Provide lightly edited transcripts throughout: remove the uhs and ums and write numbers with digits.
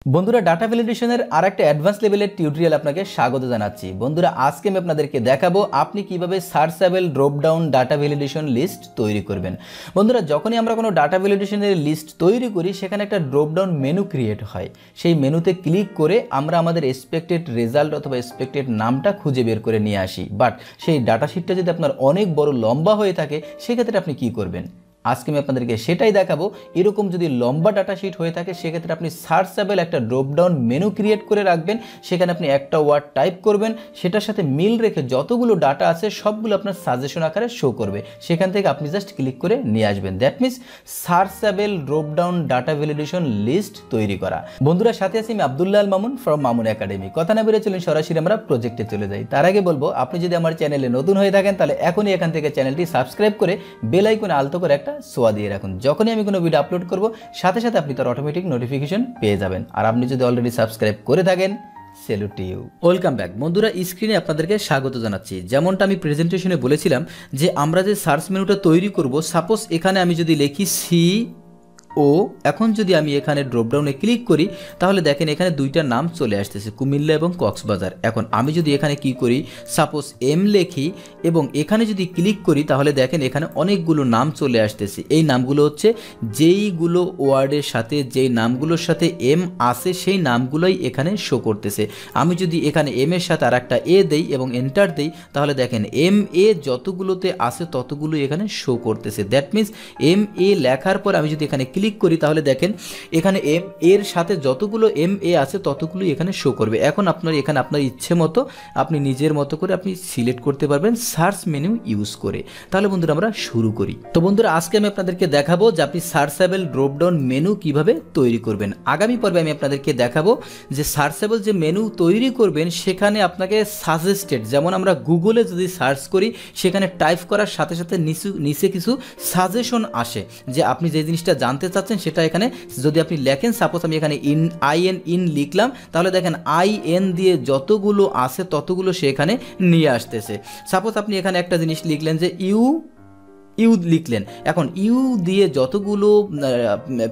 বন্ধুরা ডাটা ভ্যালিডেশনের আরেকটা অ্যাডভান্স লেভেলের টিউটোরিয়াল আপনাকে স্বাগত জানাচ্ছি। বন্ধুরা আজকে আমি আপনাদেরকে দেখাবো আপনি কিভাবে searchable drop down data validation list তৈরি করবেন। বন্ধুরা যখনই আমরা কোনো ডাটা ভ্যালিডেশনের লিস্ট তৈরি করি সেখানে একটা ড্রপ ডাউন মেনু ক্রিয়েট হয়। সেই মেনুতে ক্লিক করে আমরা আমাদের এক্সপেক্টেড রেজাল্ট অথবা এক্সপেক্টেড নামটা খুঁজে বের করে নিয়ে আসি। বাট সেই ডাটা শিটটা যদি আপনার অনেক বড় লম্বা হয়ে থাকে সেক্ষেত্রে আপনি কি করবেন আজকে আমি আপনাদেরকে সেটাই দেখাবো। এরকম যদি লম্বা ডাটা শিট হয়ে থাকে সেক্ষেত্রে আপনি সার্চেবল একটা ড্রপ ডাউন মেনু ক্রিয়েট করে রাখবেন। সেখানে আপনি একটা ওয়ার্ড টাইপ করবেন, সেটার সাথে মিল রেখে যতগুলো ডাটা আছে সবগুলো আপনার সাজেশন আকারে শো করবে। সেখান থেকে আপনি জাস্ট ক্লিক করে নিয়ে আসবেন। That means searchable drop down data validation list তৈরি করা। বন্ধুরা সাথে আছি আমি আব্দুল্লাহ আল মামুন ফ্রম মামুন একাডেমি। কথা না বেরিয়ে চলুন সরাসরি আমরা প্রজেক্টে চলে যাই। তার আগে বলবো আপনি যদি আমার চ্যানেলে নতুন হয়ে থাকেন তাহলে এখনই এখান থেকে চ্যানেলটি সাবস্ক্রাইব করে বেল আইকনে আলতো করে একটা সোয়া দিয়ে রাখুন। যখনই আমি কোনো ভিডিও আপলোড করব সাথে সাথে আপনি তার অটোমেটিক নোটিফিকেশন পেয়ে যাবেন। আর আপনি যদি অলরেডি সাবস্ক্রাইব করে থাকেন salute to you. Welcome back. বন্ধুরা স্ক্রিনে আপনাদেরকে স্বাগত জানাচ্ছি। যেমনটা আমি প্রেজেন্টেশনে বলেছিলাম যে আমরা যে সার্চ মেনুটা তৈরি করব, সাপোজ এখানে আমি যদি লিখি এখন যদি আমি এখানে ড্রপডাউনে ক্লিক করি তাহলে দেখেন এখানে দুইটা নাম চলে আসতেছে, কুমিল্লা এবং কক্সবাজার। এখন আমি যদি এখানে কি করি, সাপোজ এম লেখি এবং এখানে যদি ক্লিক করি তাহলে দেখেন এখানে অনেকগুলো নাম চলে আসতেছে। এই নামগুলো হচ্ছে যেইগুলো ওয়ার্ডের সাথে যেই নামগুলোর সাথে এম আসে সেই নামগুলোই এখানে শো করতেছে। আমি যদি এখানে এম এর সাথে আর একটা এ দেই এবং এন্টার দেই তাহলে দেখেন এম এ যতগুলোতে আসে ততগুলো এখানে শো করতেছে। দ্যাট মিনস এম এ লেখার পর আমি যদি এখানে ক্লিক করি তাহলে দেখেন এখানে এম এর সাথে যতগুলো এম এ আছে ততগুলো এখানে শো করবে। এখন এখানে আপনার ইচ্ছে মতো আপনি নিজের মতো করে আপনি সিলেক্ট করতে পারবেন সার্চ মেনু ইউজ করে। তাহলে বন্ধুরা আমরা শুরু করি। তো বন্ধুরা আজকে আমি আপনাদেরকে দেখাবো যে আপনি সার্চেবল ড্রপডাউন মেনু কিভাবে তৈরি করবেন। আগামী পর্বে আমি আপনাদেরকে দেখাবো যে সার্চেবল যে মেনু তৈরি করবেন সেখানে আপনাকে সাজেস্টেড, যেমন আমরা গুগলে যদি সার্চ করি সেখানে টাইপ করার সাথে সাথে নিচে কিছু সাজেশন আসে যে আপনি যে জিনিসটা জানতে চাচ্ছেন সেটা এখানে যদি আপনি লেখেন, সাপোজ আমি এখানে ইন লিখলাম তাহলে দেখেন আইএন দিয়ে যতগুলো আসে ততগুলো সে এখানে নিয়ে আসতেছে। সাপোজ আপনি এখানে একটা জিনিস লিখলেন যে ইউ লিখলেন, এখন ইউ দিয়ে যতগুলো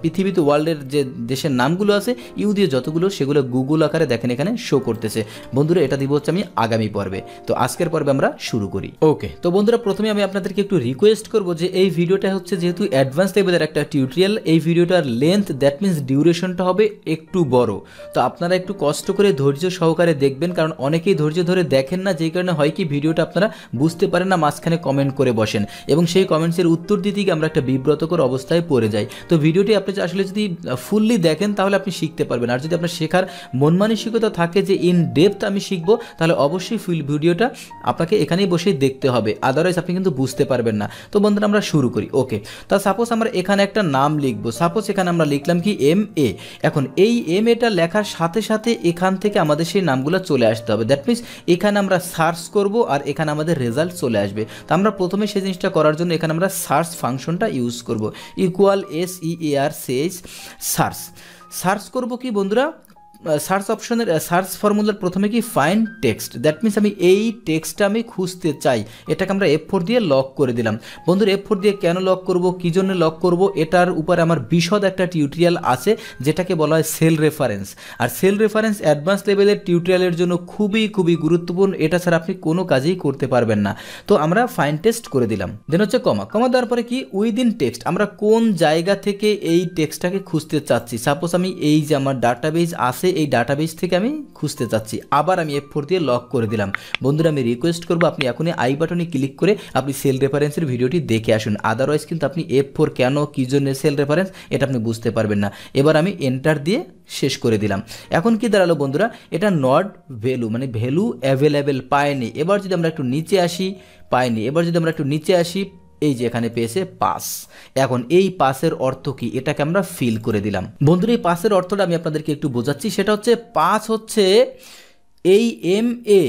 পৃথিবীতে ওয়ার্ল্ডের যে দেশের নামগুলো আছে ইউ দিয়ে যতগুলো সেগুলো গুগল আকারে দেখেন এখানে শো করতেছে। বন্ধুরা এটা দিব হচ্ছে আমি আগামী পর্বে। তো আজকের পর্বে আমরা শুরু করি। ওকে, তো বন্ধুরা প্রথমে আমি আপনাদেরকে একটু রিকোয়েস্ট করব যে এই ভিডিওটা হচ্ছে যেহেতু অ্যাডভান্স লেভেলের একটা টিউটোরিয়াল, এই ভিডিওটার লেন্থ দ্যাট মিনস ডিউরেশনটা হবে একটু বড়। তো আপনারা একটু কষ্ট করে ধৈর্য সহকারে দেখবেন, কারণ অনেকেই ধৈর্য ধরে দেখেন না, যেই কারণে হয় কি ভিডিওটা আপনারা বুঝতে পারেন না, মাঝখানে কমেন্ট করে বসেন এবং সেই কমেন্টসের উত্তর দিতে গিয়ে আমরা একটা বিব্রতকর অবস্থায় পড়ে যাই। তো ভিডিওটি আপনি আসলে যদি ফুললি দেখেন তাহলে আপনি শিখতে পারবেন। আর যদি আপনার শেখার মন মানসিকতা থাকে যে ইন ডেপথ আমি শিখবো তাহলে অবশ্যই ফুল ভিডিওটা আপনাকে এখানেই বসেই দেখতে হবে, আদারওয়াইজ আপনি কিন্তু বুঝতে পারবেন না। তো বন্ধুরা আমরা শুরু করি। ওকে, তা সাপোজ আমরা এখানে একটা নাম লিখবো, সাপোজ এখানে আমরা লিখলাম কি এম এ। এখন এই এম এটা লেখার সাথে সাথে এখান থেকে আমাদের সেই নামগুলো চলে আসতে হবে। দ্যাট মিনস এখানে আমরা সার্চ করব আর এখানে আমাদের রেজাল্ট চলে আসবে। তো আমরা প্রথমে সেই জিনিসটা করার জন্য এখানে আমরা সার্চ ফাংশনটা ইউজ করব, ইকুয়াল SEAR সার্চ করব কি বন্ধুরা, সার্চ অপশনের সার্চ ফর্মুলার প্রথমে কি ফাইন্ড টেক্সট। দ্যাট মিনস আমি এই টেক্সটটা আমি খুঁজতে চাই, এটাকে আমরা F4 দিয়ে লক করে দিলাম। বন্ধুরা F4 দিয়ে কেন লক করব, কী জন্য লক করব, এটার উপরে আমার বিশদ একটা টিউটোরিয়াল আছে যেটাকে বলা হয় সেল রেফারেন্স। আর সেল রেফারেন্স অ্যাডভান্স লেভেলের টিউটোরিয়ালের জন্য খুবই গুরুত্বপূর্ণ, এটা ছাড়া আপনি কোনো কাজেই করতে পারবেন না। তো আমরা ফাইন্ড টেক্সট করে দিলাম, দেন হচ্ছে কমা দেওয়ার পরে কি উইদিন টেক্সট, আমরা কোন জায়গা থেকে এই টেক্সটটাকে খুঁজতে চাচ্ছি। সাপোজ আমি এই যে আমার ডাটাবেজ আছে এই ডাটাবেস থেকে আমি খুঁজতে চাচ্ছি, আবার আমি F4 দিয়ে লক করে দিলাম। বন্ধুরা আমি রিকোয়েস্ট করবো আপনি এখনই আই বাটনে ক্লিক করে আপনি সেল রেফারেন্সের ভিডিওটি দেখে আসুন, আদারওয়াইজ কিন্তু আপনি F4 কেন কী জন্য সেল রেফারেন্স এটা আপনি বুঝতে পারবেন না। এবার আমি এন্টার দিয়ে শেষ করে দিলাম। এখন কি দাঁড়ালো বন্ধুরা, এটা নট ভ্যালু মানে ভ্যালু অ্যাভেলেবেল পায়নি। এবার যদি আমরা একটু নিচে আসি, পাইনি। এবার যদি আমরা একটু নিচে আসি, এই যে এখানে পেয়েছে পাস। এখন এই পাসের অর্থ কি এটাকে আমরা ফিল করে দিলাম। বন্ধুরা এই পাসের অর্থটা আমি আপনাদেরকে একটু বোঝাচ্ছি, সেটা হচ্ছে পাস হচ্ছে এই MA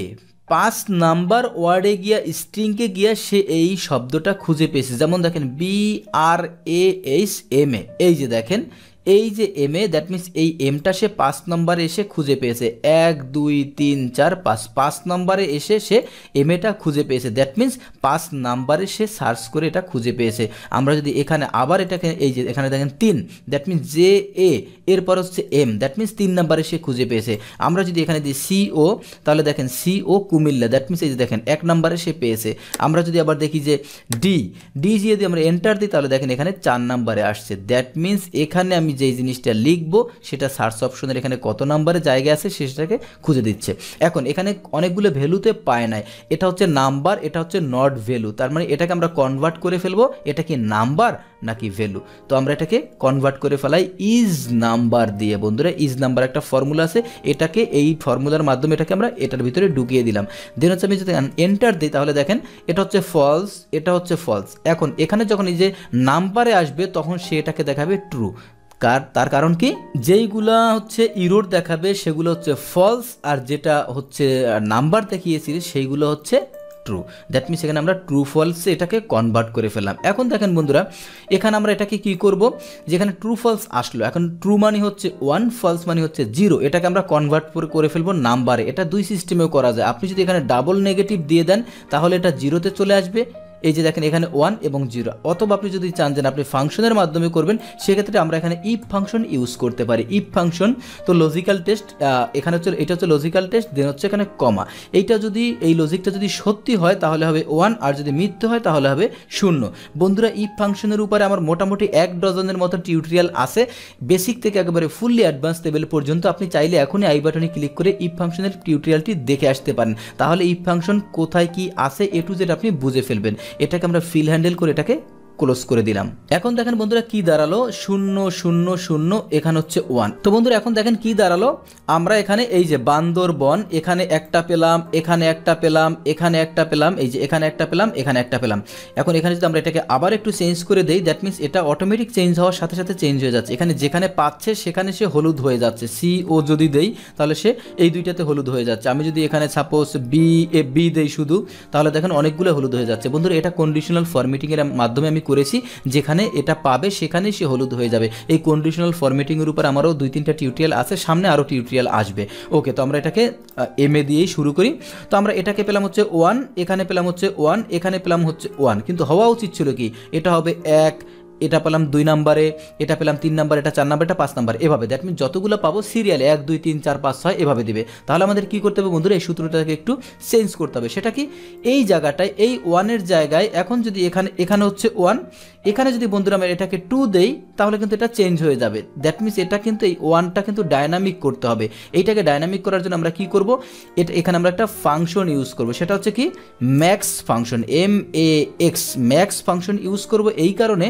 5 নাম্বার ওয়ার্ডে গিয়া স্ট্রিংকে গিয়া সে এই শব্দটা খুঁজে পেয়েছে। যেমন দেখেন BRAHMA, এই যে দেখেন এই যে এম এ, দ্যাট মিনস এই এমটা সে 5 নম্বরে এসে খুঁজে পেয়েছে, 1 2 3 4 5, 5 নম্বরে এসে সে এম এটা খুঁজে পেয়েছে, দ্যাট মিনস 5 নাম্বারে সে সার্চ করে এটা খুঁজে পেয়েছে। আমরা যদি এখানে আবার এটাকে এই যে এখানে দেখেন 3, দ্যাট মিনস জে এ এরপর হচ্ছে এম, দ্যাট মিনস 3 নাম্বারে সে খুঁজে পেয়েছে। আমরা যদি এখানে দিই সি ও, তাহলে দেখেন C O Comilla, that means এই যে দেখেন 1 নাম্বারে সে পেয়েছে। আমরা যদি আবার দেখি যে ডি যদি আমরা এন্টার দিই তাহলে দেখেন এখানে 4 নাম্বারে আসছে, দ্যাট মিনস এখানে আমি যেই জিনিসটা লিখবো সেটা সার্চ অপশনের এখানে কত নাম্বারে জায়গা আছে সেটাকে খুঁজে দিচ্ছে। এখন এখানে অনেকগুলো ভ্যালুতে পায় নাই, এটা হচ্ছে নাম্বার, এটা হচ্ছে নট ভ্যালু, তার মানে এটাকে আমরা কনভার্ট করে ফেলবো, এটা কি নাম্বার নাকি ভ্যালু। তো আমরা এটাকে কনভার্ট করে ফেলাই ইজ নাম্বার দিয়ে। বন্ধুরা ইজ নাম্বার একটা ফর্মুলা আছে, এটাকে এই ফর্মুলার মাধ্যমে এটাকে আমরা এটার ভিতরে ঢুকিয়ে দিলাম। দেন হচ্ছে আমি যদি এন্টার দিই তাহলে দেখেন এটা হচ্ছে ফলস, এটা হচ্ছে ফলস। এখন এখানে যখন এই যে নাম্বারে আসবে তখন সে এটাকে দেখাবে ট্রু। তার কারণ কি, যেইগুলা হচ্ছে ইরোর দেখাবে সেগুলো হচ্ছে ফলস, আর যেটা হচ্ছে নাম্বার দেখিয়েছি সেইগুলো হচ্ছে ট্রু। দ্যাট মিনস এখানে আমরা ট্রু ফলসে এটাকে কনভার্ট করে ফেললাম। এখন দেখেন বন্ধুরা এখানে আমরা এটাকে কি করব, যেখানে ট্রু ফলস আসলো, এখন ট্রু মানে হচ্ছে 1, ফলস মানে হচ্ছে 0, এটাকে আমরা কনভার্ট করে ফেলবো নাম্বারে। এটা দুই সিস্টেমেও করা যায়। আপনি যদি এখানে ডাবল নেগেটিভ দিয়ে দেন তাহলে এটা 0-তে চলে আসবে, এই যে দেখেন এখানে 1 এবং 0। অথবা আপনি যদি চান যে আপনি ফাংশনের মাধ্যমে করবেন সেক্ষেত্রে আমরা এখানে ইফ ফাংশন ইউজ করতে পারি। ইফ ফাংশন তো লজিক্যাল টেস্ট, এখানে হচ্ছে এটা হচ্ছে লজিক্যাল টেস্ট, দেন হচ্ছে এখানে কমা, এইটা যদি এই লজিকটা যদি সত্যি হয় তাহলে হবে 1, আর যদি মিথ্যে হয় তাহলে হবে 0। বন্ধুরা ইফ ফাংশনের উপরে আমার মোটামুটি 1 ডজনের মতো টিউটোরিয়াল আছে, বেসিক থেকে একেবারে ফুললি অ্যাডভান্স লেভেল পর্যন্ত। আপনি চাইলে এখনই আই বাটনে ক্লিক করে ইফ ফাংশনের টিউটোরিয়ালটি দেখে আসতে পারেন, তাহলে ইফ ফাংশন কোথায় কি আছে এ টু জেড আপনি বুঝে ফেলবেন। এটাকে আমরা ফিল হ্যান্ডেল করে এটাকে ক্লোজ করে দিলাম। এখন দেখেন বন্ধুরা কি দাঁড়ালো, 0 0 0, এখানে হচ্ছে 1। তো বন্ধুরা এখন দেখেন কি দাঁড়ালো, আমরা এখানে এই যে বান্দরবন এখানে একটা পেলাম, এখানে একটা পেলাম, এখানে একটা পেলাম, এই যে এখানে একটা পেলাম, এখানে একটা পেলাম। এখন এখানে যদি আমরা এটাকে আবার একটু চেঞ্জ করে দেই, দ্যাট মিনস এটা অটোমেটিক চেঞ্জ হওয়ার সাথে সাথে চেঞ্জ হয়ে যাচ্ছে। এখানে যেখানে পাচ্ছে সেখানে সে হলুদ হয়ে যাচ্ছে, সি ও যদি দেই তাহলে সে এই দুইটাতে হলুদ হয়ে যাচ্ছে। আমি যদি এখানে সাপোজ বি দেই শুধু, তাহলে দেখেন অনেকগুলো হলুদ হয়ে যাচ্ছে। বন্ধুরা এটা কন্ডিশনাল ফরম্যাটিংয়ের মাধ্যমে আমি করেছি, যেখানে এটা পাবে সেখানেই সে হলুদ হয়ে যাবে। এই কন্ডিশনাল ফরম্যাটিংয়ের উপর আমারও 2-3টা টিউটোরিয়াল আছে, সামনে আরও টিউটোরিয়াল আসবে। ওকে, তো আমরা এটাকে এম এ দিয়েই শুরু করি। তো আমরা এটাকে পেলাম হচ্ছে 1, এখানে পেলাম হচ্ছে 1, এখানে পেলাম হচ্ছে 1, কিন্তু হওয়া উচিত ছিল কি, এটা হবে 1, এটা পেলাম 2 নাম্বারে, এটা পেলাম 3 নাম্বার, এটা 4 নাম্বার, এটা 5 নাম্বার, এভাবে। দ্যাট মিন যতগুলো পাবো সিরিয়ালে 1 2 3 4 5 6 এভাবে দিবে। তাহলে আমাদের কি করতে হবে বন্ধুরা, এই সূত্রটাকে একটু চেঞ্জ করতে হবে। সেটা কি, এই জায়গাটায় এই 1-এর জায়গায় এখন যদি এখানে হচ্ছে 1, এখানে যদি বন্ধুরা আমরা এটাকে 2 দেই তাহলে কিন্তু এটা চেঞ্জ হয়ে যাবে। দ্যাট মিনস এটা কিন্তু এই 1টা কিন্তু ডায়নামিক করতে হবে। এইটাকে ডায়নামিক করার জন্য আমরা কি করব, এখানে আমরা একটা ফাংশন ইউজ করব, সেটা হচ্ছে কি max function, MAX, max function use করব। এই কারণে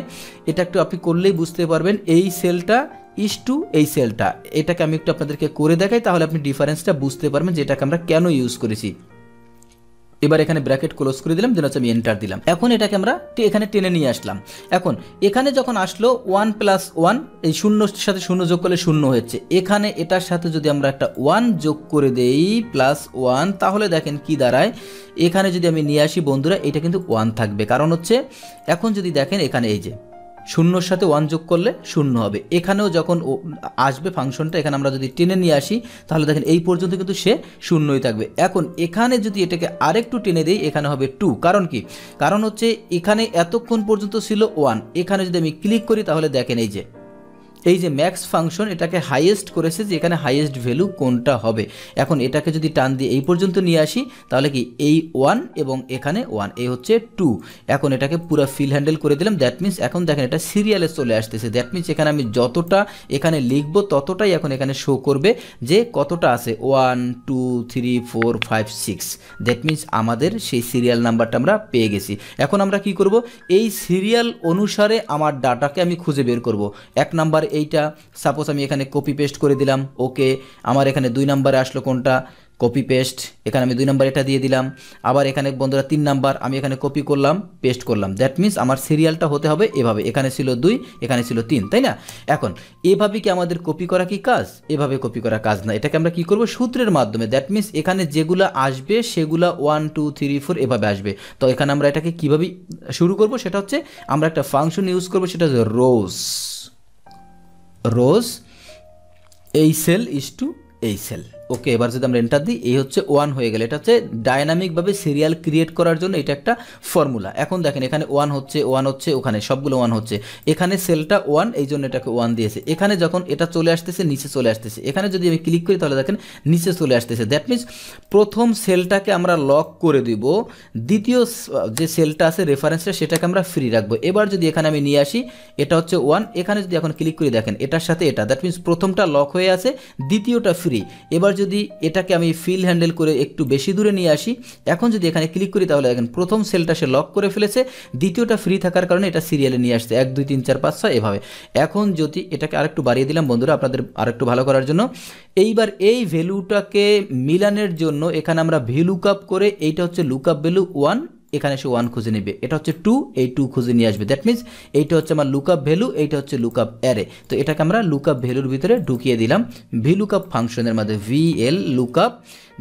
এটা একটু আপনি করলেই বুঝতে পারবেন, এই সেলটা ইস টু এই সেলটা, এটাকে আমি একটু আপনাদেরকে করে দেখাই, তাহলে আপনি ডিফারেন্সটা বুঝতে পারবেন যে এটাকে আমরা কেন ইউজ করেছি। এবার এখানে ব্র্যাকেট ক্লোজ করে দিলাম, যেন হচ্ছে আমি এন্টার দিলাম। এখন এটাকে আমরা এখানে টেনে নিয়ে আসলাম। এখন এখানে যখন আসলো 1 + 1, এই 0-র সাথে 0 যোগ করলে 0 হচ্ছে। এখানে এটার সাথে যদি আমরা একটা 1 যোগ করে দেই +1, তাহলে দেখেন কি দাঁড়ায়, এখানে যদি আমি নিয়ে আসি বন্ধুরা এটা কিন্তু 1 থাকবে। কারণ হচ্ছে এখন যদি দেখেন এখানে এই যে 0-র সাথে 1 যোগ করলে 0 হবে। এখানেও যখন আসবে ফাংশনটা, এখানে আমরা যদি টেনে নিয়ে আসি তাহলে দেখেন এই পর্যন্ত কিন্তু সে 0ই থাকবে। এখন এখানে যদি এটাকে আরেকটু টেনে দেই এখানে হবে 2। কারণ কি, কারণ হচ্ছে এখানে এতক্ষণ পর্যন্ত ছিল 1, এখানে যদি আমি ক্লিক করি তাহলে দেখেন এই যে ম্যাক্স ফাংশন এটাকে হাইয়েস্ট করেছে, যে এখানে হাইয়েস্ট ভ্যালু কোনটা হবে। এখন এটাকে যদি টান দিয়ে এই পর্যন্ত নিয়ে আসি তাহলে কি এই 1 এবং এখানে 1, এই হচ্ছে 2। এখন এটাকে পুরো ফিল হ্যান্ডেল করে দিলাম। দ্যাট মিনস এখন দেখেন এটা সিরিয়ালে চলে আসতেছে। দ্যাট মিনস এখানে আমি যতটা এখানে লিখব ততটাই এখন এখানে শো করবে যে কতটা আছে, 1 2 3 4 5 6। দ্যাট মিনস আমাদের সেই সিরিয়াল নাম্বারটা আমরা পেয়ে গেছি। এখন আমরা কি করব, এই সিরিয়াল অনুসারে আমার ডাটাকে আমি খুঁজে বের করব। 1 নাম্বার এইটা, সাপোজ আমি এখানে কপি পেস্ট করে দিলাম। ওকে, আমার এখানে 2 নাম্বারে আসলো কোনটা, কপি পেস্ট, এখানে আমি 2 নাম্বার এটা দিয়ে দিলাম। আবার এখানে বন্ধুরা 3 নাম্বার আমি এখানে কপি করলাম, পেস্ট করলাম। দ্যাট মিনস আমার সিরিয়ালটা হতে হবে এভাবে, এখানে ছিল 2, এখানে ছিল 3, তাই না? এখন এভাবে কি আমাদের কপি করা কি কাজ? এভাবে কপি করা কাজ না, এটাকে আমরা কি করব, সূত্রের মাধ্যমে। দ্যাট মিনস এখানে যেগুলো আসবে সেগুলো 1 2 3 4 এভাবে আসবে। তো এখানে আমরা এটাকে কিভাবে শুরু করব, সেটা হচ্ছে আমরা একটা ফাংশন ইউজ করব, সেটা হচ্ছে রোজ। রোজ এই সেল ইজ টু এই সেল। ওকে, এবার যদি আমরা এন্টার দিই, এই হচ্ছে 1 হয়ে গেল। এটা হচ্ছে ডাইনামিকভাবে সিরিয়াল ক্রিয়েট করার জন্য এটা একটা ফর্মুলা। এখন দেখেন এখানে 1 হচ্ছে, ওখানে সবগুলো 1 হচ্ছে, এখানে সেলটা 1, এই জন্য এটাকে 1 দিয়েছে। এখানে যখন এটা চলে আসতেছে নিচে চলে আসতেছে, এখানে যদি আমি ক্লিক করি তাহলে দেখেন নিচে চলে আসতেছে। দ্যাট মিনস প্রথম সেলটাকে আমরা লক করে দিব, দ্বিতীয় যে সেলটা আছে রেফারেন্সটা সেটাকে আমরা ফ্রি রাখবো। এবার যদি এখানে আমি নিয়ে আসি, এটা হচ্ছে 1, এখানে যদি এখন ক্লিক করি দেখেন এটার সাথে এটা, দ্যাট মিনস প্রথমটা লক হয়ে আছে, দ্বিতীয়টা ফ্রি। এবার যদি এটাকে আমি ফিল হ্যান্ডেল করে একটু বেশি দূরে নিয়ে আসি, এখন যদি এখানে ক্লিক করি তাহলে দেখেন প্রথম সেলটা সে লক করে ফেলেছে, দ্বিতীয়টা ফ্রি থাকার কারণে এটা সিরিয়ালে নিয়ে আসছে 1 2 3 4 5 6 এভাবে। এখন যদি এটাকে আরেকটু বাড়িয়ে দিলাম বন্ধুরা আপনাদের আরেকটু ভালো করার জন্য, এইবার এই ভ্যালুটাকে মিলানের জন্য এখানে আমরা ভিলুকআপ করে, এইটা হচ্ছে লুকআপ ভ্যালু 1, এখানে সে 1 খুঁজে নেবে, এটা হচ্ছে 2, এই 2 খুঁজে নিয়ে আসবে। দ্যাট মিনস এইটা হচ্ছে আমার লুকআপ ভ্যালু, এইটা হচ্ছে লুকআপ অ্যারে। তো এটাকে আমরা লুকআপ ভ্যালুর ভিতরে ঢুকিয়ে দিলাম ভিলুকআপ ফাংশনের মধ্যে, ভিএল লুকআপ,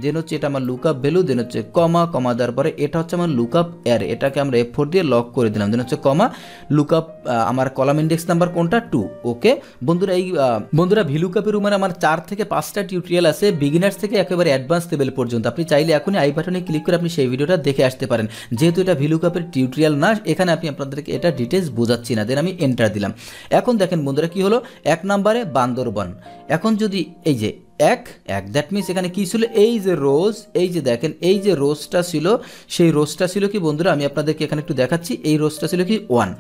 দেন হচ্ছে এটা আমার লুকআপ ভ্যালু, দেন হচ্ছে কমা, কমা দেওয়ার পরে এটা হচ্ছে আমার লুকআপ অ্যারে, এটাকে আমরা F4 দিয়ে লক করে দিলাম, দেন হচ্ছে কমা, লুকআপ আমার কলাম ইন্ডেক্স নাম্বার কোনটা 2। ওকে বন্ধুরা, এই বন্ধুরা ভিলুকআপের উপরে আমার 4 থেকে 5টা টিউটোরিয়াল আছে, বিগিনার্স থেকে একেবারে অ্যাডভান্স লেভেল পর্যন্ত। আপনি চাইলে এখনই আই বাটনে ক্লিক করে আপনি সেই ভিডিওটা দেখে আসতে পারেন। যেহেতু এটা ভিলুকআপের টিউটোরিয়াল না, এখানে আপনি আপনাদেরকে এটা ডিটেলস বোঝাচ্ছি না, দেন আমি এন্টার দিলাম। এখন দেখেন বন্ধুরা কি হলো, 1 নম্বরে বান্দরবান। এখন যদি এই যে 1 দ্যাট মিনস এখানে কি ছিল, এই যে রোজ, এই যে দেখেন এই যে রোজটা ছিল, সেই রোজটা ছিল কি বন্ধুরা, আমি আপনাদেরকে এখানে একটু দেখাচ্ছি, এই রোজটা ছিল কি 1।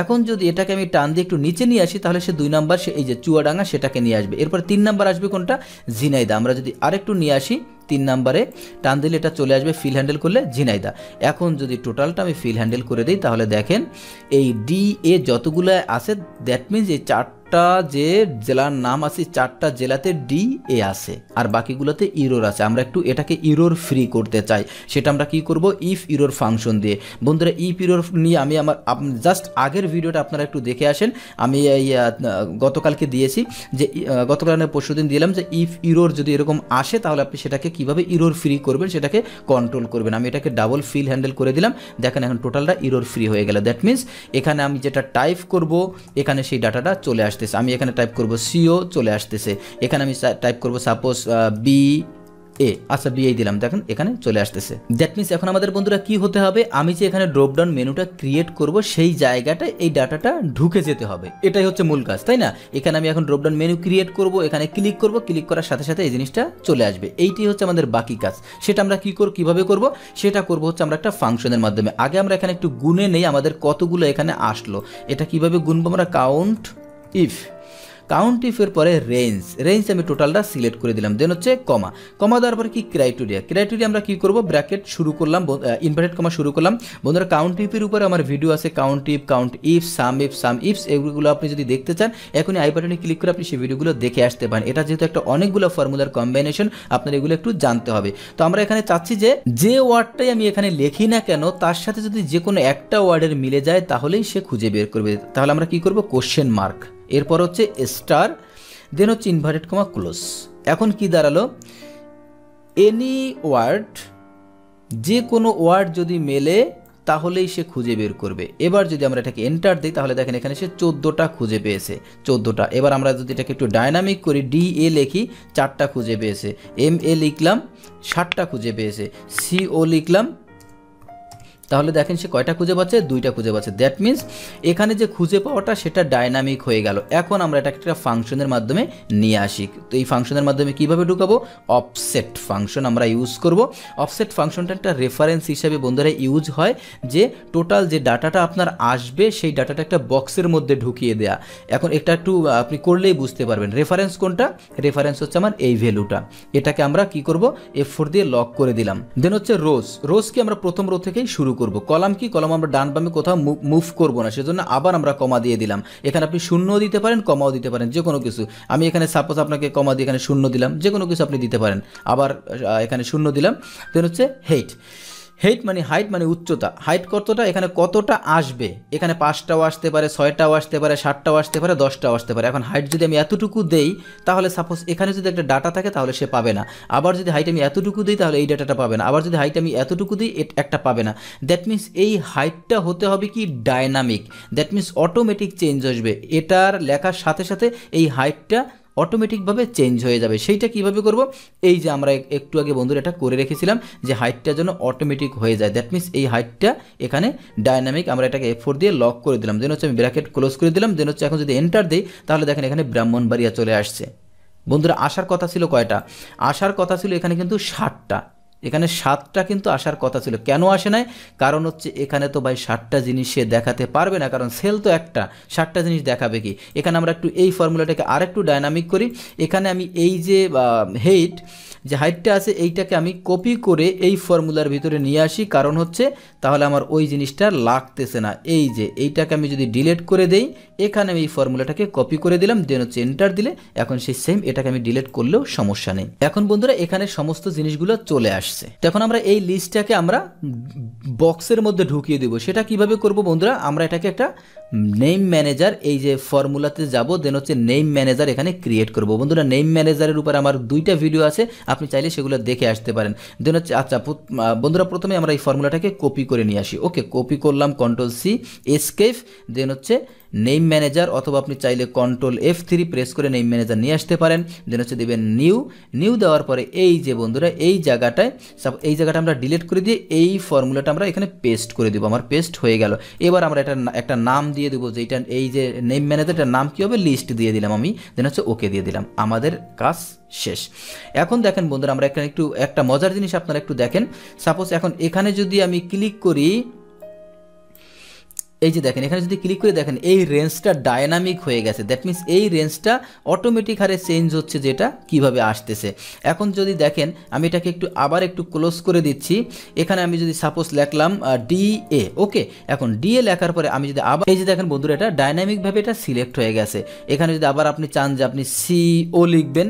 এখন যদি এটাকে আমি টান দিয়ে একটু নিচে নিয়ে আসি তাহলে সে 2 নাম্বার, সে এই যে চুয়াডাঙ্গা সেটাকে নিয়ে আসবে। এরপর 3 নাম্বার আসবে কোনটা, ঝিনাইদা। আমরা যদি আরেকটু নিয়ে আসি 3 নাম্বারে টান দিলে এটা চলে আসবে ফিল হ্যান্ডেল করলে ঝিনাইদা। এখন যদি টোটালটা আমি ফিল হ্যান্ডেল করে দিই তাহলে দেখেন এই ডি এ যতগুলো আছে, দ্যাট মিনস এই 4টা যে জেলার নাম আছে 4টা জেলাতে ডি এ আছে, আর বাকিগুলোতে ইরোর আছে। আমরা একটু এটাকে ইরোর ফ্রি করতে চাই, সেটা আমরা কি করব, ইফ ইরোর ফাংশন দিয়ে। বন্ধুরা ইফ ইরোর নিয়ে আমি আমার জাস্ট আগের ভিডিওটা আপনারা একটু দেখে আসেন, আমি এই গতকালকে দিয়েছি, যে গতকাল পরশুদিন দিলাম যে ইফ ইরোর যদি এরকম আসে তাহলে আপনি সেটাকে কিভাবে ইরোর ফ্রি করবেন, সেটাকে কন্ট্রোল করবেন। আমি এটাকে ডাবল ফিল হ্যান্ডেল করে দিলাম, দেখেন এখন টোটালটা ইরোর ফ্রি হয়ে গেল। দ্যাট মিনস এখানে আমি যেটা টাইপ করব এখানে সেই ডাটাটা চলে আসতেছে। আমি এখানে টাইপ করব সিও, চলে আসতেছে। এখানে আমি টাইপ করব সাপোজ বি এ, আচ্ছা বি এই দিলাম, দেখেন এখানে চলে আসতেছে। দ্যাট মিনস এখন আমাদের বন্ধুরা কি হতে হবে, আমি যে এখানে ড্রপ ডাউন মেনুটা ক্রিয়েট করব সেই জায়গাটায় এই ডাটাটা ঢুকে যেতে হবে, এটাই হচ্ছে মূল কাজ, তাই না? এখানে আমি এখন ড্রপ ডাউন মেনু ক্রিয়েট করব, এখানে ক্লিক করব, ক্লিক করার সাথে সাথে এই জিনিসটা চলে আসবে। এইটি হচ্ছে আমাদের বাকি কাজ। সেটা আমরা কিভাবে করব, সেটা করব হচ্ছে আমরা একটা ফাংশনের মাধ্যমে। আগে আমরা এখানে একটু গুনে নেই আমাদের কতগুলো এখানে আসলো। এটা কিভাবে গুনবো আমরা, কাউন্ট ইফের পরে রেঞ্জ আমি টোটালটা সিলেক্ট করে দিলাম, দেন হচ্ছে কমা দেওয়ার পরে কি ক্রাইটেরিয়া আমরা কি করব, ব্র্যাকেট শুরু করলাম, ইনভার্টেড কমা শুরু করলাম। বন্ধুরা কাউন্ট ইফের উপরে আমার ভিডিও আছে, কাউন্ট ইফ সাম ইফস, এগুলো আপনি যদি দেখতে চান এখনই আই বাটনে ক্লিক করে আপনি সেই ভিডিওগুলো দেখে আসতে পারেন। এটা যেহেতু একটা অনেকগুলো ফর্মুলার কম্বিনেশন, আপনার এগুলো একটু জানতে হবে। তো আমরা এখানে চাচ্ছি যে ওয়ার্ডটাই আমি এখানে লিখি না কেন তার সাথে যদি যে কোনো একটা ওয়ার্ডের মিলে যায় তাহলেই সে খুঁজে বের করবে। তাহলে আমরা কি করব, কোশ্চেন মার্ক, এরপর হচ্ছে স্টার, দেন হচ্ছে ইনভার্টেড কমা ক্লোজ। এখন কি দাঁড়ালো, এনি ওয়ার্ড, যে কোনো ওয়ার্ড যদি মেলে তাহলেই সে খুঁজে বের করবে। এবার যদি আমরা এটাকে এন্টার দিই তাহলে দেখেন এখানে সে 14টা খুঁজে পেয়েছে, 14টা। এবার আমরা যদি এটাকে একটু ডাইনামিক করি, ডি এ লিখি 4টা খুঁজে পেয়েছে, এম এ লিখলাম 7টা খুঁজে পেয়েছে, সি ও লিখলাম, তাহলে দেখেন সে কয়টা খুঁজে পাচ্ছে, 2টা খুঁজে পাচ্ছে। দ্যাট মিনস এখানে যে খুঁজে পাওয়াটা সেটা ডাইনামিক হয়ে গেল। এখন আমরা এটা একটা ফাংশনের মাধ্যমে নিয়ে আসি। তো এই ফাংশনের মাধ্যমে কিভাবে ঢুকাবো, অফসেট ফাংশন আমরা ইউজ করব। অফসেট ফাংশনটা একটা রেফারেন্স হিসাবে বন্ধুরা ইউজ হয়, যে টোটাল যে ডাটাটা আপনার আসবে সেই ডাটাটা একটা বক্সের মধ্যে ঢুকিয়ে দেয়া। এখন এটা একটু আপনি করলেই বুঝতে পারবেন। রেফারেন্স কোনটা, রেফারেন্স হচ্ছে আমার এই ভ্যালুটা। এটাকে আমরা কি করব, F4 দিয়ে লক করে দিলাম। দেন হচ্ছে রোজকে আমরা প্রথম রো থেকেই শুরু করব। কলাম কি, কলাম আমরা ডান বামে কোথাও মুভ করব না, সেজন্য আবার আমরা কমা দিয়ে দিলাম। এখানে আপনি শূন্যও দিতে পারেন, কমাও দিতে পারেন, যে কোনো কিছু। আমি এখানে সাপোজ আপনাকে কমা দিয়ে এখানে শূন্য দিলাম, যে কোনো কিছু আপনি দিতে পারেন। আবার এখানে শূন্য দিলাম। দেন হচ্ছে হেইট মানে হাইট মানে উচ্চতা, হাইট কতটা, এখানে কতটা আসবে, এখানে 5টাও আসতে পারে, 6টাও আসতে পারে, 7টাও আসতে পারে, 10টাও আসতে পারে। এখন হাইট যদি আমি এতটুকু দেই তাহলে সাপোজ এখানে যদি একটা ডাটা থাকে তাহলে সে পাবে না, আবার যদি হাইট আমি এতটুকু দিই তাহলে এই ডাটাটা পাবে না, আবার যদি হাইট আমি এতটুকু দিই একটা পাবে না। দ্যাট মিন্স এই হাইটটা হতে হবে কি dynamic, that means automatic change আসবে, এটার লেখার সাথে সাথে এই হাইটটা অটোমেটিকভাবে চেঞ্জ হয়ে যাবে। সেইটা কিভাবে করব, এই যে আমরা একটু আগে বন্ধুরা এটা করে রেখেছিলাম যে হাইটটা যেন অটোমেটিক হয়ে যায়, দ্যাট মিন্স এই হাইটটা এখানে ডায়নামিক, আমরা এটাকে F4 দিয়ে লক করে দিলাম, দেন হচ্ছে আমি ব্র্যাকেট ক্লোজ করে দিলাম, দেন হচ্ছে এখন যদি এন্টার দিই তাহলে দেখেন এখানে ব্রাহ্মণবাড়িয়া চলে আসছে। বন্ধুরা আসার কথা ছিল কয়টা, আসার কথা ছিল এখানে কিন্তু 7টা, এখানে 7টা কিন্তু আসার কথা ছিল, কেন আসে নাই, কারণ হচ্ছে এখানে তো ভাই 7টা জিনিস সে দেখাতে পারবে না, কারণ সেল তো একটা, 7টা জিনিস দেখাবে কি। এখানে আমরা একটু এই ফর্মুলাটাকে আরেকটু ডায়নামিক করি, এখানে আমি এই যে হেইট যে হাইটটা আছে এইটাকে আমি কপি করে এই ফর্মুলার ভিতরে নিয়ে আসি, কারণ হচ্ছে তাহলে আমার ওই জিনিসটা লাগতেছে না। এই যে এইটাকে আমি যদি ডিলিট করে দেই, এখানে আমি এই ফর্মুলাটাকে কপি করে দিলাম, দেন হচ্ছে এন্টার দিলে এখন সেই সেম এটাকে আমি ডিলিট করলেও সমস্যা নেই। এখন বন্ধুরা এখানে সমস্ত জিনিসগুলো চলে আসছে। তো এখন আমরা এই লিস্টটাকে আমরা বক্সের মধ্যে ঢুকিয়ে দেবো, সেটা কিভাবে করব বন্ধুরা, আমরা এটাকে একটা নেম ম্যানেজার, এই যে ফর্মুলাতে যাব, দেন হচ্ছে নেম ম্যানেজার এখানে ক্রিয়েট করব। বন্ধুরা নেম ম্যানেজারের উপর আমার 2টা ভিডিও আছে, আপনি চাইলে সেগুলো দেখে আসতে পারেন। দেন হচ্ছে আচ্ছা বন্ধুরা প্রথমে আমরা এই ফর্মুলাটাকে কপি করে নিয়ে আসি। ওকে, কপি করলাম, Ctrl+C এসকেপ, দেন হচ্ছে নেম ম্যানেজার, অথবা আপনি চাইলে Ctrl+F3 প্রেস করে নেম ম্যানেজার নিয়ে আসতে পারেন। দেন হচ্ছে দেবেন নিউ দেওয়ার পরে এই যে বন্ধুরা এই জায়গাটা আমরা ডিলিট করে দিয়ে এই ফর্মুলাটা আমরা এখানে পেস্ট করে দেবো, আমার পেস্ট হয়ে গেল। এবার আমরা এটা একটা নাম দিয়ে দেবো, যেটা এই যে নেম ম্যানেজারটার নাম কী হবে, লিস্ট দিয়ে দিলাম আমি, দেন হচ্ছে ওকে দিয়ে দিলাম, আমাদের কাজ শেষ। এখন দেখেন বন্ধুরা আমরা এখানে একটা মজার জিনিস আপনারা একটু দেখেন, সাপোজ এখন এখানে যদি আমি ক্লিক করি, এই যে দেখেন এখানে যদি ক্লিক করে দেখেন এই রেঞ্জটা ডায়নামিক হয়ে গেছে, দ্যাট মিন্স এই রেঞ্জটা অটোমেটিক হারে চেঞ্জ হচ্ছে, যেটা কিভাবে আসতেছে। এখন যদি দেখেন আমি এটাকে আবার একটু ক্লোজ করে দিচ্ছি, এখানে আমি যদি সাপোজ লিখলাম DA, ওকে, এখন DA লেখার পরে আমি যদি আবার এই যে দেখেন বন্ধুরা এটা ডায়নামিকভাবে এটা সিলেক্ট হয়ে গেছে। এখানে যদি আবার আপনি চান যে আপনি CO লিখবেন,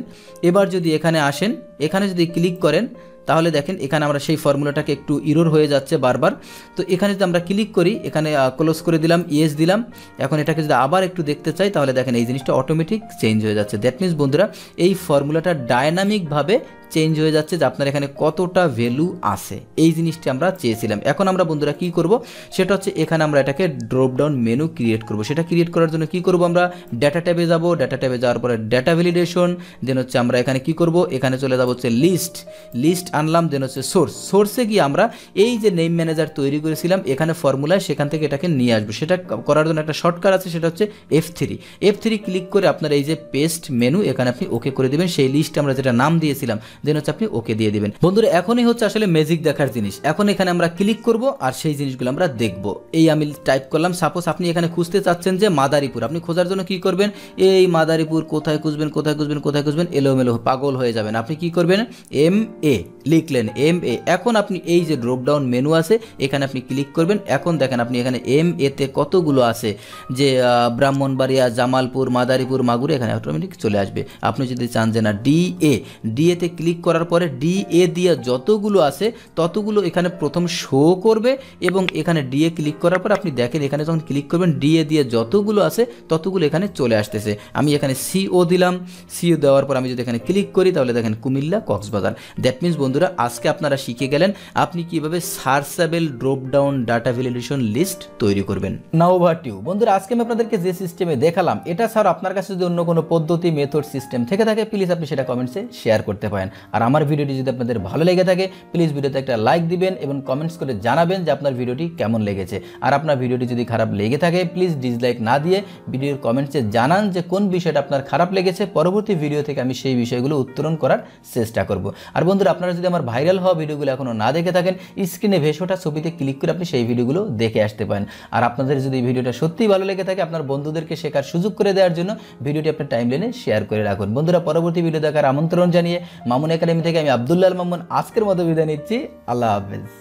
এবার যদি এখানে আসেন, এখানে যদি ক্লিক করেন তাহলে দেখেন এখানে আমরা সেই ফর্মুলাটাকে একটু ইরর হয়ে যাচ্ছে বারবার। তো এখানে যদি আমরা ক্লিক করি, এখানে ক্লোজ করে দিলাম, ইয়েস দিলাম, এখন এটাকে যদি আবার একটু দেখতে চাই তাহলে দেখেন এই জিনিসটা অটোমেটিক চেঞ্জ হয়ে যাচ্ছে। দ্যাট মিন্স বন্ধুরা এই ফর্মুলাটা ডায়নামিকভাবে চেঞ্জ হয়ে যাচ্ছে, যে আপনার এখানে কতটা ভ্যালু আছে, এই জিনিসটি আমরা চেয়েছিলাম। এখন আমরা বন্ধুরা কি করব, সেটা হচ্ছে এখানে আমরা এটাকে ড্রপ ডাউন মেনু ক্রিয়েট করব। সেটা ক্রিয়েট করার জন্য কি করব, আমরা ডাটা ট্যাবে যাব, ডাটা ট্যাবে যাওয়ার পরে ডাটা ভ্যালিডেশন, দেন হচ্ছে আমরা এখানে কি করব, এখানে চলে যাব হচ্ছে লিস্ট আনলাম, দেন হচ্ছে সোর্সে গিয়ে আমরা এই যে নেম ম্যানেজার তৈরি করেছিলাম এখানে ফর্মুলায়, সেখান থেকে এটাকে নিয়ে আসবো। সেটা করার জন্য একটা শর্টকাট আছে, সেটা হচ্ছে F3 ক্লিক করে আপনার এই যে পেস্ট মেনু এখানে আপনি ওকে করে দেবেন, সেই লিস্ট আমরা যেটা নাম দিয়েছিলাম দেন হচ্ছে আপনি ওকে দিয়ে দিবেন। বন্ধুরা এখনই হচ্ছে আসলে ম্যাজিক দেখার জিনিস, এখন এখানে আমরা ক্লিক করব আর সেই জিনিসগুলো আমরা দেখব। এই আমি টাইপ করলাম, সাপোজ আপনি এখানে খুঁজতে চাচ্ছেন যে মাদারীপুর, আপনি খোঁজার জন্য কি করবেন, এই মাদারীপুর কোথায় খুঁজবেন, এলোমেলো পাগল হয়ে যাবেন। আপনি কি করবেন, MA লিখলেন, MA, এখন আপনি এই যে ড্রপ ডাউন মেনু আছে এখানে আপনি ক্লিক করবেন। এখন দেখেন আপনি এখানে MA তে কতগুলো আছে, যে ব্রাহ্মণবাড়িয়া, জামালপুর, মাদারীপুর, মাগুরা, এখানে অটোমেটিক চলে আসবে। আপনি যদি চান যে না DA তে ক্লিক করার পরে DA দিয়ে যতগুলো আছে ততগুলো এখানে প্রথম শো করবে, এবং এখানে DA ক্লিক করার পর আপনি দেখেন এখানে যখন ক্লিক করবেন DA দিয়ে যতগুলো আছে ততগুলো এখানে চলে আসতেছে। আমি এখানে CO দিলাম, CO দেওয়ার পর আমি যদি এখানে ক্লিক করি তাহলে দেখেন কুমিল্লা, কক্সবাজার। দ্যাট মিন্স বন্ধুরা আজকে আপনারা শিখে গেলেন আপনি কিভাবে searchable drop down data validation list তৈরি করবেন। নাও ওভার টু বন্ধুরা, আজকে আমি আপনাদেরকে যে সিস্টেমে দেখালাম এটা ছাড়া আপনার কাছে যদি অন্য কোনো পদ্ধতি, মেথড, সিস্টেম থেকে থাকে প্লিজ আপনি সেটা কমেন্টসে শেয়ার করতে পারেন। আর আমার ভিডিওটি যদি আপনাদের ভালো লেগে থাকে প্লিজ ভিডিওতে একটা লাইক দিবেন এবং কমেন্টস করে জানাবেন যে আপনার ভিডিওটি কেমন লেগেছে। আর আপনার ভিডিওটি যদি খারাপ লেগে থাকে প্লিজ ডিসলাইক না দিয়ে ভিডিওর কমেন্টসে জানান যে কোন বিষয়টা আপনার খারাপ লেগেছে, পরবর্তী ভিডিও থেকে আমি সেই বিষয়গুলো উত্তরণ করার চেষ্টা করব। আর বন্ধুরা আপনারা যদি আমার ভাইরাল হওয়া ভিডিওগুলো এখনও না দেখে থাকেন স্ক্রিনে ভেসে ওঠা ছবিতে ক্লিক করে আপনি সেই ভিডিওগুলো দেখে আসতে পারেন। আর আপনাদের যদি এই ভিডিওটা সত্যিই ভালো লেগে থাকে আপনার বন্ধুদেরকে শেখার সুযোগ করে দেওয়ার জন্য ভিডিওটি আপনার টাইমলাইনে শেয়ার করে রাখুন। বন্ধুরা পরবর্তী ভিডিও দেখার আমন্ত্রণ জানিয়ে মামুন একাডেমি থেকে আমি আব্দুল্লাহ আল মামুন আজকের মতো বিদায় নিচ্ছি। আল্লাহ হাফেজ।